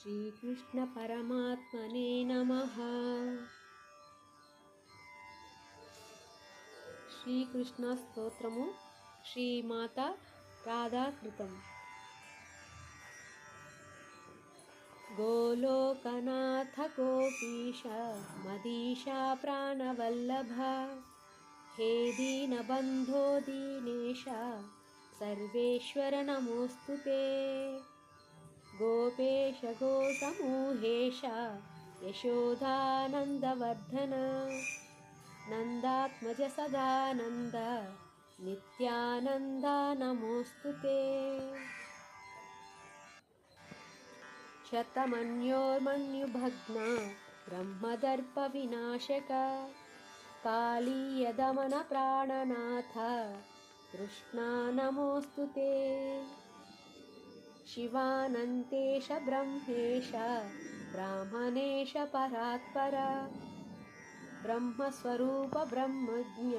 श्रीकृष्ण परमात्मने नमः। श्रीकृष्ण स्तोत्रमु श्रीमाता राधाकृतम्। गोलोकनाथ गोपीश मदीशा प्राणवल्लभ हे दीनबन्धो दीनेश सर्वेश्वर नमोऽस्तुते। गोपेश गोसमूहेश यशोदानन्दवर्धन नन्दात्मज सदानन्द नित्यानन्द नमोऽस्तुते। शतमन्योर्मन्युभग्न ब्रह्मदर्पविनाशक कालीयदमन प्राणनाथ कृष्णा नमोऽस्तुते। शिवानन्तेश ब्रह्मेश ब्राह्मणेश परात्पर ब्रह्मस्वरूप ब्रह्मज्ञ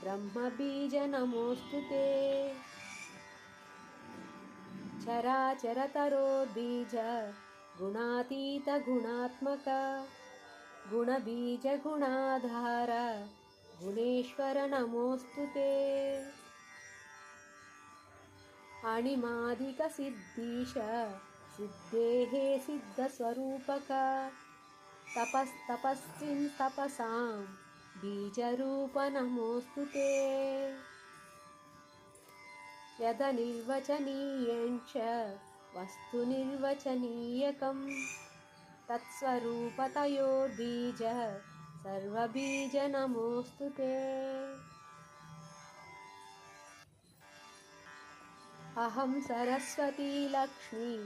ब्रह्मबीज नमोऽस्तुते। चराचरतरोर्बीज गुणातीत गुणात्मक गुणबीज गुणाधार गुणेश्वर नमोऽस्तुते। अणिमादिक सिद्धीश सिद्धेः सिद्धस्वरूपक तपस्तपस्विन् तपसां बीजरूप नमोऽस्तुते। यदनिर्वचनीयञ्च वस्तुनिर्वचनीयकं तत्स्वरूपतयोर्बीज सर्वबीज नमोऽस्तुते। अहं सरस्वती लक्ष्मी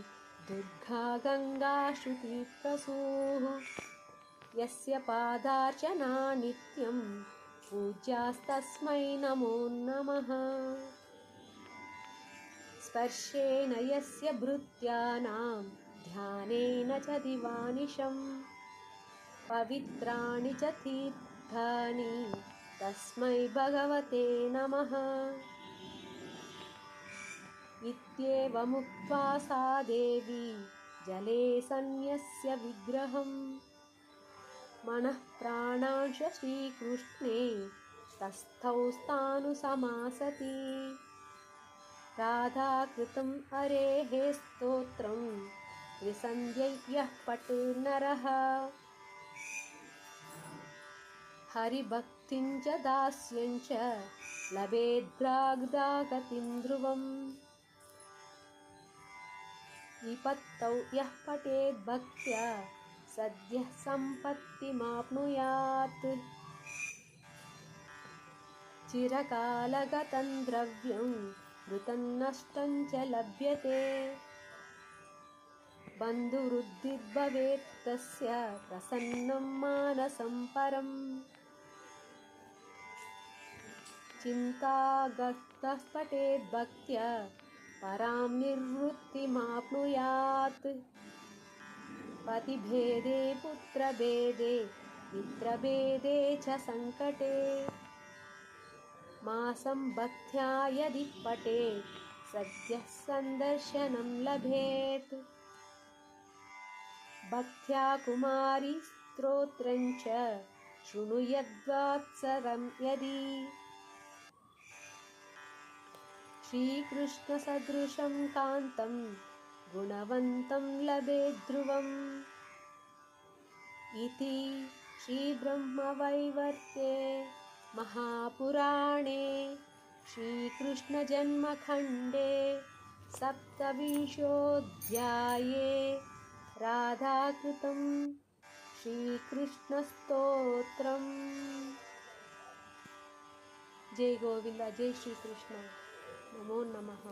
दुर्गा गङ्गा श्रुतिप्रसूः यस्य पादार्चना नित्यं पूज्यास्तस्मै नमो नमः। स्पर्शेन यस्य भृत्यानां ध्यानेन च दिवानिशं पवित्राणि च तीर्थानि तस्मै भगवते नमः। इत्येवमुक्त्वा सा देवी जले सन्न्यस्य विग्रहं मनः प्राणांश श्रीकृष्णे तस्थौ स्थाणुसमासति। राधाकृतं हरेः स्तोत्रं त्रिसन्ध्यः पठेन्नरः हरिभक्तिं च दास्यं च लभेद्भ्राग्दागतिं ध्रुवम्। विपत्तौ यः पठेद्भक्त्या सद्यः सम्पत्तिमाप्नुयात् चिरकालगतं द्रव्यं मृतं नष्टं च लभ्यते। बन्धुवृद्धिर्भवेत् तस्य प्रसन्नं मानसं परम् चिन्तागतः पठेद्भक्त्या परां निर्वृत्तिमाप्नुयात्। पतिभेदे पुत्रभेदे मित्रभेदे च सङ्कटे मासं भक्त्या यदि पठेत् सद्यः सन्दर्शनं लभेत्। भक्त्या कुमारी स्तोत्रं च शृणुयाद्वात्सरं यदि श्रीकृष्णसदृशं कान्तं गुणवन्तं लभेत् ध्रुवम्। इति श्रीब्रह्मवैवर्ते महापुराणे श्रीकृष्णजन्मखण्डे सप्तविंशोऽध्याये राधाकृतं श्रीकृष्णस्तोत्रम्। जय गोविन्द जय श्रीकृष्ण नमो नमः।